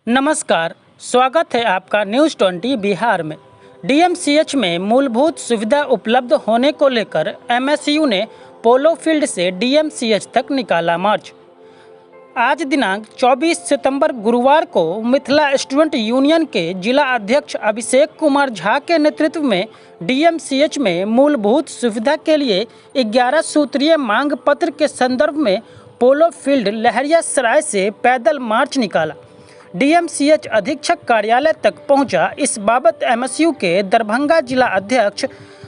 नमस्कार, स्वागत है आपका न्यूज़ 20 बिहार में। डीएमसीएच में मूलभूत सुविधा उपलब्ध होने को लेकर एमएसयू ने पोलो फील्ड से डीएमसीएच तक निकाला मार्च। आज दिनांक 24 सितंबर गुरुवार को मिथिला स्टूडेंट यूनियन के जिला अध्यक्ष अभिषेक कुमार झा के नेतृत्व में डीएमसीएच में मूलभूत सुविधा के लिए 11 सूत्रीय मांग पत्र के संदर्भ में पोलो फील्ड लहरियासराय से पैदल मार्च निकाला। डीएमसीएच अधीक्षक कार्यालय तक पहुंचा। इस बाबत एमएसयू के दरभंगा जिला अध्यक्ष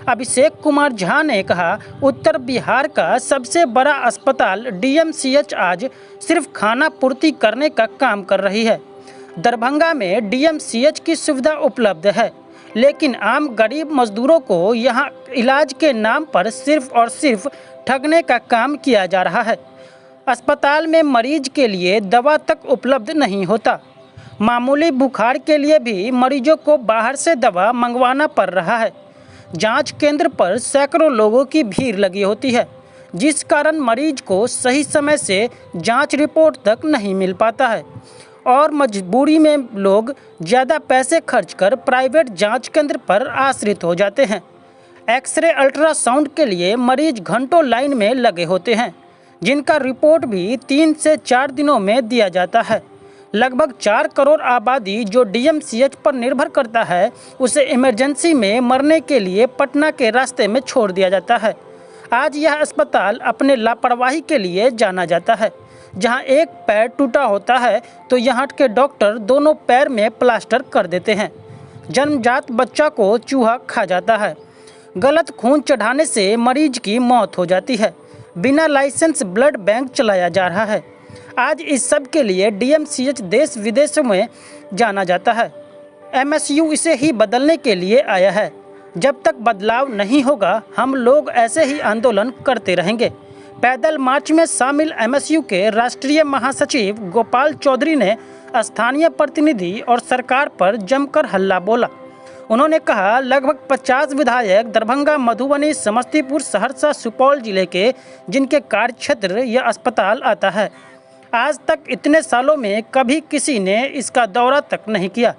अभिषेक कुमार झा ने कहा, उत्तर बिहार का सबसे बड़ा अस्पताल डीएमसीएच आज सिर्फ खाना पूर्ति करने का काम कर रही है। दरभंगा में डीएमसीएच की सुविधा उपलब्ध है, लेकिन आम गरीब मजदूरों को यहां इलाज के नाम पर सिर्फ और सिर्फ ठगने का काम किया जा रहा है। अस्पताल में मरीज के लिए दवा तक उपलब्ध नहीं होता। मामूली बुखार के लिए भी मरीजों को बाहर से दवा मंगवाना पड़ रहा है। जांच केंद्र पर सैकड़ों लोगों की भीड़ लगी होती है, जिस कारण मरीज को सही समय से जांच रिपोर्ट तक नहीं मिल पाता है और मजबूरी में लोग ज़्यादा पैसे खर्च कर प्राइवेट जांच केंद्र पर आश्रित हो जाते हैं। एक्सरे अल्ट्रासाउंड के लिए मरीज घंटों लाइन में लगे होते हैं, जिनका रिपोर्ट भी 3 से 4 दिनों में दिया जाता है। लगभग 4 करोड़ आबादी जो डीएमसीएच पर निर्भर करता है, उसे इमरजेंसी में मरने के लिए पटना के रास्ते में छोड़ दिया जाता है। आज यह अस्पताल अपने लापरवाही के लिए जाना जाता है। जहां एक पैर टूटा होता है तो यहाँ के डॉक्टर दोनों पैर में प्लास्टर कर देते हैं। जन्मजात बच्चा को चूहा खा जाता है। गलत खून चढ़ाने से मरीज की मौत हो जाती है। बिना लाइसेंस ब्लड बैंक चलाया जा रहा है। आज इस सब के लिए डीएमसीएच देश विदेशों में जाना जाता है। एमएसयू इसे ही बदलने के लिए आया है। जब तक बदलाव नहीं होगा, हम लोग ऐसे ही आंदोलन करते रहेंगे। पैदल मार्च में शामिल एमएसयू के राष्ट्रीय महासचिव गोपाल चौधरी ने स्थानीय प्रतिनिधि और सरकार पर जमकर हल्ला बोला। उन्होंने कहा, लगभग 50 विधायक दरभंगा, मधुबनी, समस्तीपुर, सहरसा, सुपौल जिले के जिनके कार्यक्षेत्र यह अस्पताल आता है, आज तक इतने सालों में कभी किसी ने इसका दौरा तक नहीं किया।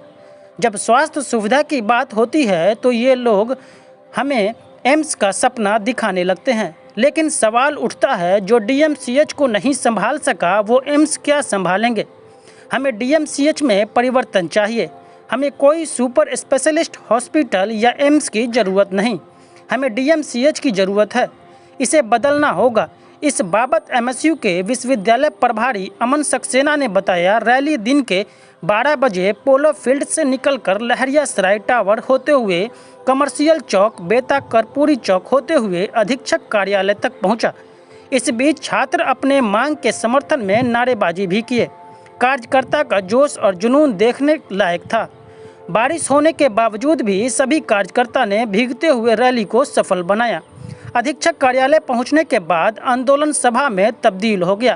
जब स्वास्थ्य सुविधा की बात होती है तो ये लोग हमें एम्स का सपना दिखाने लगते हैं। लेकिन सवाल उठता है, जो डीएमसीएच को नहीं संभाल सका वो एम्स क्या संभालेंगे। हमें डीएमसीएच में परिवर्तन चाहिए। हमें कोई सुपर स्पेशलिस्ट हॉस्पिटल या एम्स की ज़रूरत नहीं, हमें डीएमसीएच की ज़रूरत है। इसे बदलना होगा। इस बाबत एमएसयू के विश्वविद्यालय प्रभारी अमन सक्सेना ने बताया, रैली दिन के 12 बजे पोलो फील्ड से निकलकर लहरियासराय टावर होते हुए कमर्शियल चौक, बेता कर्पूरी चौक होते हुए अधीक्षक कार्यालय तक पहुंचा। इस बीच छात्र अपने मांग के समर्थन में नारेबाजी भी किए। कार्यकर्ता का जोश और जुनून देखने लायक था। बारिश होने के बावजूद भी सभी कार्यकर्ता ने भीगते हुए रैली को सफल बनाया। अधीक्षक कार्यालय पहुंचने के बाद आंदोलन सभा में तब्दील हो गया।